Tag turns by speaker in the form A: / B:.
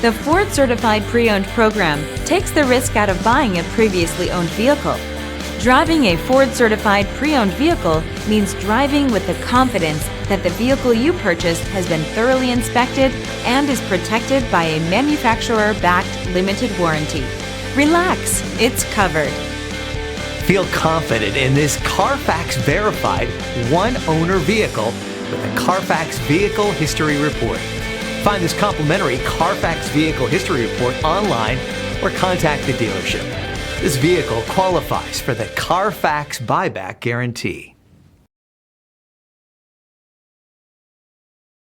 A: The Ford Certified Pre-Owned program takes the risk out of buying a previously owned vehicle. Driving a Ford Certified Pre-Owned vehicle means driving with the confidence that the vehicle you purchased has been thoroughly inspected and is protected by a manufacturer-backed limited warranty. Relax, it's covered.
B: Feel confident in this Carfax verified one-owner vehicle with a Carfax Vehicle History Report. Find this complimentary Carfax Vehicle History Report online or contact the dealership. This vehicle qualifies for the Carfax Buyback Guarantee.